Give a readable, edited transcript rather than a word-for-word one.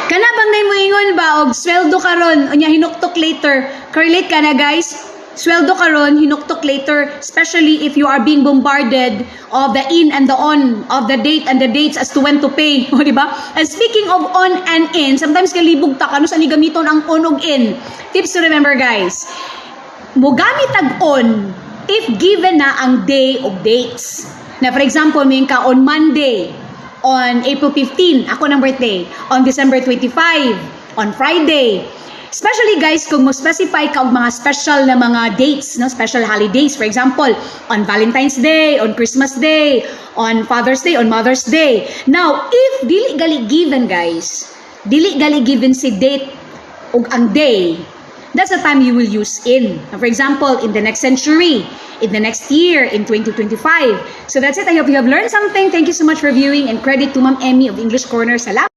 Kana bang nay moingon ba og sweldo karon unya hinuktok later. Correlate ka na guys. Sweldo karon hinuktok later, especially if you are being bombarded of the in and the on of the date and the dates as to when to pay, o di ba? And speaking of on and in, sometimes kalibog ta kano sa ni gamiton ang on ug in. Tips to remember guys. Mogamit tag on if given na ang day of dates. Na for example, may ka on Monday, on April 15, ako ng birthday, on December 25, on Friday. Especially guys, kung mo specify ka og mga special na mga dates, no, special holidays, for example, on Valentine's Day, on Christmas Day, on Father's Day, on Mother's Day. Now, if dili gali given guys, dili gali given si date og ang day, that's the time you will use in. For example, in the next century, in the next year, in 2025. So that's it. I hope you have learned something. Thank you so much for viewing and credit to Ma'am Emmy of English Corner. Salamat!